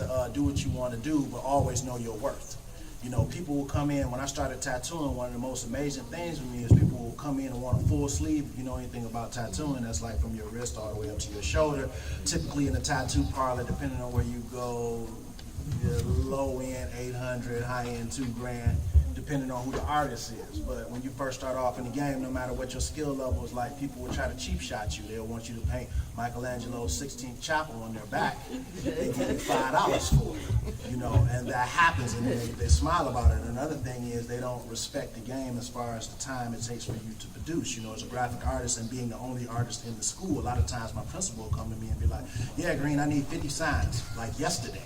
to do what you want to do, but always know your worth. You know, people will come in, when I started tattooing, one of the most amazing things for me is people will come in and want a full sleeve. If you know anything about tattooing, that's like from your wrist all the way up to your shoulder. Typically in a tattoo parlor, depending on where you go, low end 800, high end 2 grand, depending on who the artist is. But when you first start off in the game, no matter what your skill level is like, people will try to cheap shot you. They'll want you to paint Michelangelo's 16th Chapel on their back. They give you $5 for it, you know, and that happens, and they smile about it. Another thing is they don't respect the game as far as the time it takes for you to produce. You know, as a graphic artist and being the only artist in the school, a lot of times my principal will come to me and be like, yeah, Green, I need 50 signs, like yesterday.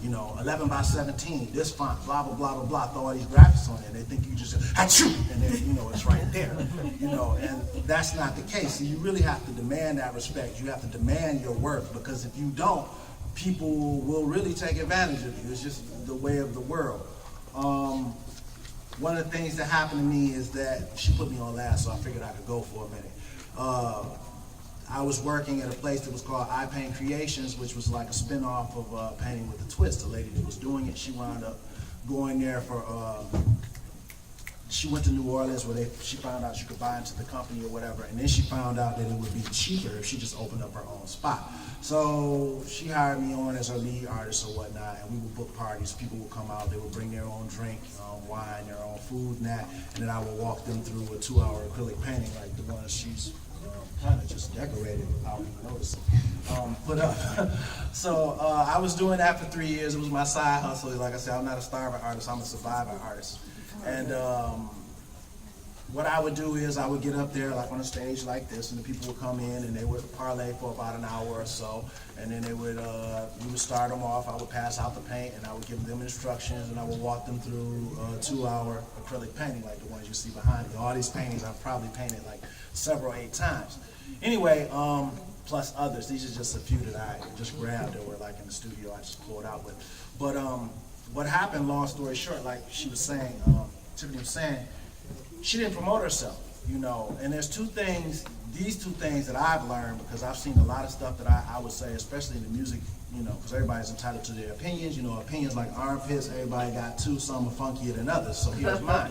You know, 11 by 17, this font, blah, blah, blah, blah, blah, throw all these graphics on there. They think you just, achoo, and then, you know, it's right there. You know, and that's not the case. So you really have to demand that respect. You have to demand your worth, because if you don't, people will really take advantage of you. It's just the way of the world. One of the things that happened to me is that she put me on last, so I figured I could go for a minute. I was working at a place that was called I Paint Creations, which was like a spin-off of Painting with a Twist. The lady that was doing it, she wound up going there for, she went to New Orleans where she found out she could buy into the company or whatever, and then she found out that it would be cheaper if she just opened up her own spot. So she hired me on as her lead artist or whatnot, and we would book parties. People would come out, they would bring their own drink, wine, their own food and that, and then I would walk them through a 2-hour acrylic painting like the one she's kind of just decorated without even noticing, put up. So I was doing that for 3 years. It was my side hustle. Like I said, I'm not a starving artist, I'm a survivor artist. And what I would do is I would get up there like on a stage like this, and the people would come in and they would parlay for about an hour or so, and then they would, we would start them off. I would pass out the paint and I would give them instructions, and I would walk them through a 2-hour acrylic painting like the ones you see behind me. All these paintings I've probably painted like 8 times. Anyway, plus others. These are just a few that I just grabbed that were like in the studio I just pulled out with. But what happened, long story short, like she was saying, Tiffany was saying, she didn't promote herself, you know. And there's these two things that I've learned, because I've seen a lot of stuff that I would say, especially in the music, you know, because everybody's entitled to their opinions, you know, opinions like armpits, everybody got two, some are funkier than others, so here's mine.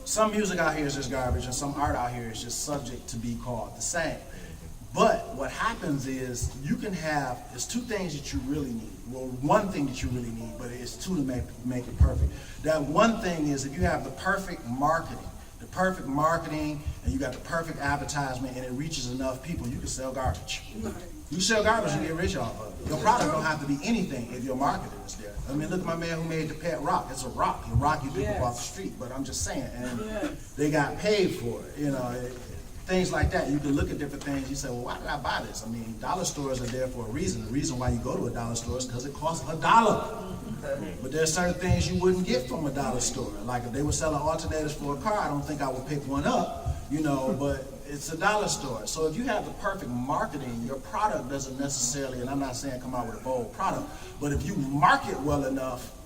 Some music out here is just garbage, and some art out here is just subject to be called the same. But what happens is you can have, there's 2 things that you really need. Well, one thing that you really need, but it's 2 to make it perfect. That one thing is if you have the perfect marketing, and you got the perfect advertisement, and it reaches enough people, you can sell garbage. You sell garbage, you get rich off of it. Your product don't have to be anything if your marketing is there. I mean, look at my man who made the pet rock. It's a rock. You rock you people off the street, but I'm just saying. And they got paid for it, you know. Things like that. You can look at different things. You say, well, why did I buy this? I mean, dollar stores are there for a reason. The reason why you go to a dollar store is because it costs $1. But there's certain things you wouldn't get from a dollar store. Like if they were selling alternators for a car, I don't think I would pick one up, you know, but it's a dollar store. So if you have the perfect marketing, your product doesn't necessarily, and I'm not saying come out with a bold product, but if you market well enough,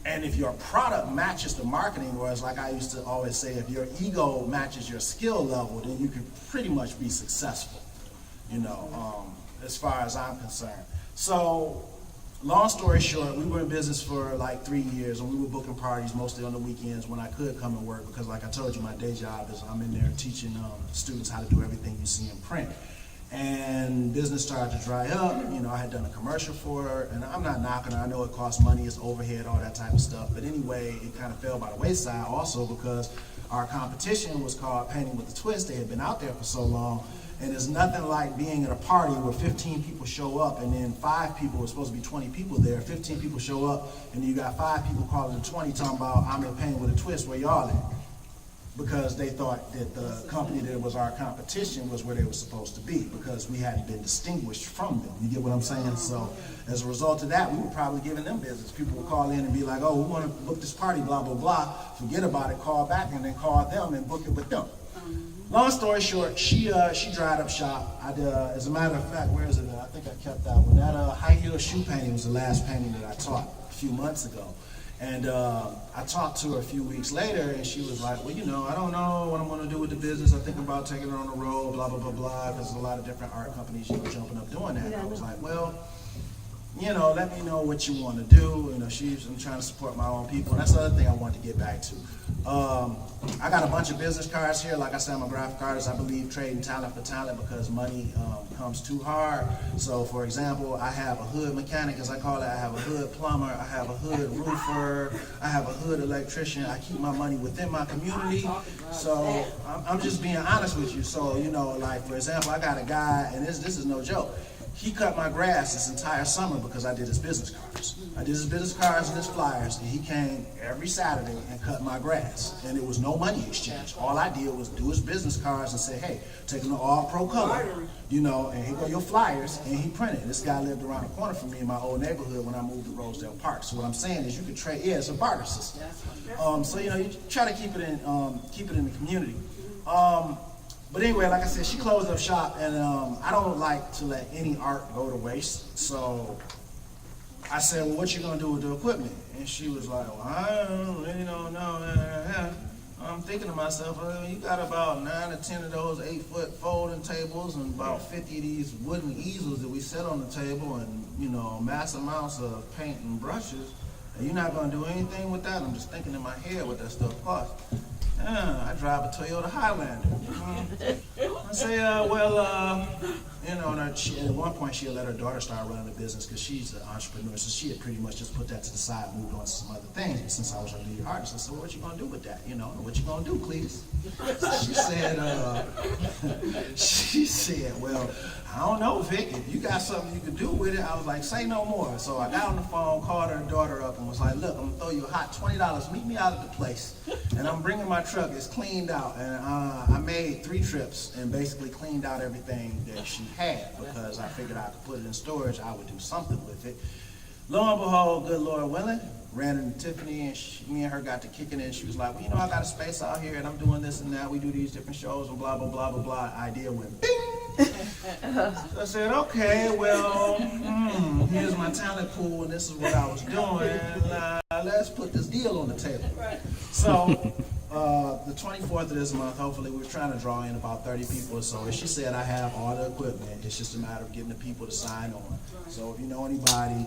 and if your product matches the marketing, whereas like I used to always say, if your ego matches your skill level, then you can pretty much be successful, you know, as far as I'm concerned. So, long story short, we were in business for like 3 years, and we were booking parties mostly on the weekends when I could come and work, because like I told you, my day job is I'm in there teaching students how to do everything you see in print. And business started to dry up. You know, I had done a commercial for her, and I'm not knocking her. I know it costs money, it's overhead, all that type of stuff. But anyway, it kind of fell by the wayside also because our competition was called Painting with a Twist. They had been out there for so long, and there's nothing like being at a party where 15 people show up, and then 5 people, it's supposed to be 20 people there, 15 people show up, and then you got 5 people calling the 20 talking about, I'm in Painting with a Twist, where y'all at? Because they thought that the company that was our competition was where they were supposed to be, because we hadn't been distinguished from them. You get what I'm saying? So as a result of that, we were probably giving them business. People would call in and be like, oh, we want to book this party, blah, blah, blah. Forget about it, call back, and then call them and book it with them. Long story short, she dried up shop. As a matter of fact, where is it? I think I kept that one. That high heel shoe painting was the last painting that I taught a few months ago. And I talked to her a few weeks later, and she was like, well, you know, I don't know what I'm going to do with the business. I think about taking it on the road, blah, blah, blah, blah, because there's a lot of different art companies, you know, jumping up doing that. And I was like, well, let me know what you want to do. I'm trying to support my own people. And that's the other thing I wanted to get back to. I got a bunch of business cards here. Like I said, I'm a graphic artist. I believe trading talent for talent because money comes too hard. So, for example, I have a hood mechanic, as I call it. I have a hood plumber. I have a hood roofer. I have a hood electrician. I keep my money within my community. So, I'm just being honest with you. So, like, for example, I got a guy, and this is no joke. He cut my grass this entire summer because I did his business cards. I did his business cards and his flyers, and he came every Saturday and cut my grass. And it was no money exchange. All I did was do his business cards and say, hey, take them to All Pro Color, and here go your flyers, and he printed. This guy lived around the corner from me in my old neighborhood when I moved to Rosedale Park. So what I'm saying is you can trade, it's a barter system. So, you try to keep it in the community. But anyway, like I said, she closed up shop, and I don't like to let any art go to waste. So I said, well, what you gonna do with the equipment? And she was like, well, I really don't know. I'm thinking to myself, you got about 9 to 10 of those 8-foot folding tables and about 50 of these wooden easels that we set on the table, and mass amounts of paint and brushes. And you're not gonna do anything with that? I'm just thinking in my head what that stuff costs. I drive a Toyota Highlander. I say, at one point she had let her daughter start running the business because she's an entrepreneur, so she had pretty much just put that to the side and moved on to some other things. But since I was her lead artist, I said, well, what you gonna do with that? What you gonna do, Cletus? She said, well, I don't know, Vic, if you got something you can do with it. I was like, say no more. So I got on the phone, called her daughter up, and was like, look, I'm gonna throw you a hot $20. Meet me out at the place, and I'm bringing my truck. It's cleaned out, and I made 3 trips and basically cleaned out everything that she had because I figured I could put it in storage. I would do something with it. Lo and behold, good Lord willing, ran into Tiffany, and me and her got to kicking it, and she was like, well, I got a space out here, and I'm doing this and that. We do these different shows and blah, blah, blah, blah, blah. Idea went bing. So I said, okay, well, here's my talent pool, and this is what I was doing. Let's put this deal on the table. So the 24th of this month, hopefully, we're trying to draw in about 30 people or so. As she said, I have all the equipment. It's just a matter of getting the people to sign on. So if you know anybody,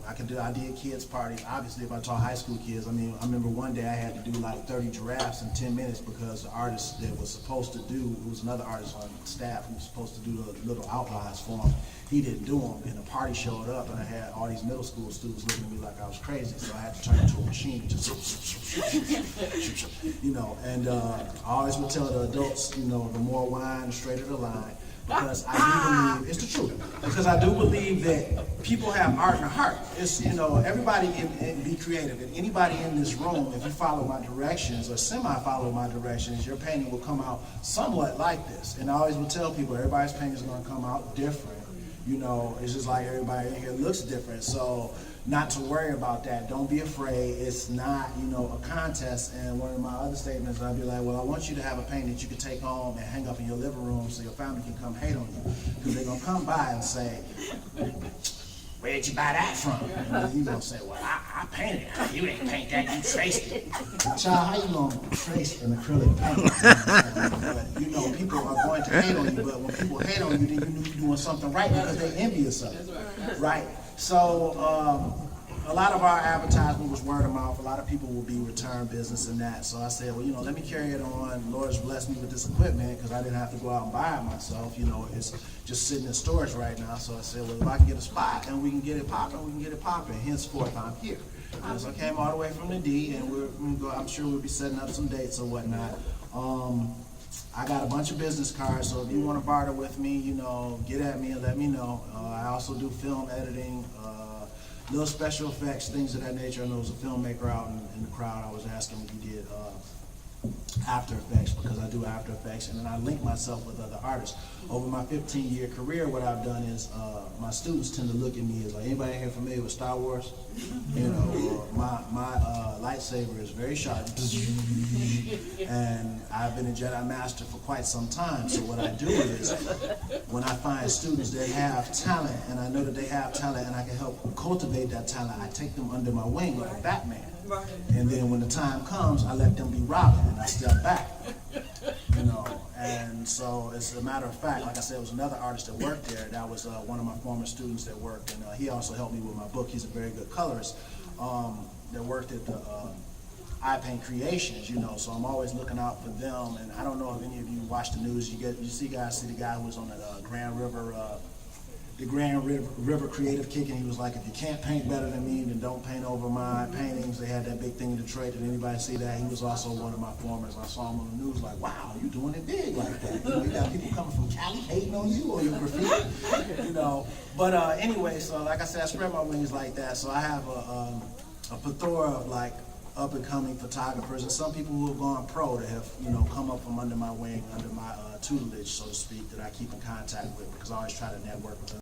I did kids parties. Obviously, if I taught high school kids, I remember one day I had to do like 30 giraffes in 10 minutes because the artist that was supposed to do, it was another artist on staff who was supposed to do the little outlines for him. He didn't do them, and the party showed up, and I had all these middle school students looking at me like I was crazy, so I had to turn into a machine, just and I always would tell the adults, the more wine, the straighter the line, because I do believe, it's the truth, because I do believe that people have art in their heart. It's, everybody can be creative, and anybody in this room, if you follow my directions or semi-follow my directions, your painting will come out somewhat like this. And I always would tell people, everybody's painting is going to come out different. It's just like everybody in here looks different. So not to worry about that. Don't be afraid. It's not, a contest. And one of my other statements, I'd be like, well, I want you to have a painting that you can take home and hang up in your living room so your family can come hate on you. Because they're going to come by and say, where'd you buy that from? And you're going to say, well, I painted it. You didn't paint that, you traced it. Child, how you going to trace an acrylic paint? But, people are going to hate on you, but when people hate on you, then you knew you're doing something right because they're envious of it. Right? So, a lot of our advertisement was word of mouth. A lot of people will be return business and that. So I said, well, let me carry it on. Lord's blessed me with this equipment because I didn't have to go out and buy it myself. It's just sitting in storage right now. So I said, well, if I can get a spot and we can get it popping, we can get it popping. Henceforth, I'm here. And so I came all the way from the D, and I'm sure we'll be setting up some dates or whatnot. I got a bunch of business cards, so if you want to barter with me, get at me and let me know. I also do film editing, little special effects, things of that nature. I know there's a filmmaker out in the crowd. I was asking if he did After Effects because I do After Effects, and then I link myself with other artists. Over my 15-year career, what I've done is my students tend to look at me as like, anybody here familiar with Star Wars? My lightsaber is very sharp, and I've been a Jedi Master for quite some time. So what I do is, when I find students that have talent, and I know that they have talent, and I can help cultivate that talent, I take them under my wing like a Batman. And then when the time comes, I let them be Robin, and I step back. And so, as a matter of fact, like I said, it was another artist that worked there. That was one of my former students that worked, and he also helped me with my book. He's a very good colorist that worked at the I Paint Creations, you know. So I'm always looking out for them. And I don't know if any of you watch the news. You see the guy who was on the Grand River. The Grand River Creative Kick, and he was like, if you can't paint better than me, then don't paint over my paintings. They had that big thing in Detroit. Did anybody see that? He was also one of my formers. I saw him on the news like, wow, you doing it big like that. You know, you got people coming from Cali hating on you or your graffiti, you know. But anyway, so like I said, I spread my wings like that. So I have a plethora of like up-and-coming photographers and some people who have gone pro that have, you know, come up from under my wing, under my tutelage, so to speak, that I keep in contact with because I always try to network with them.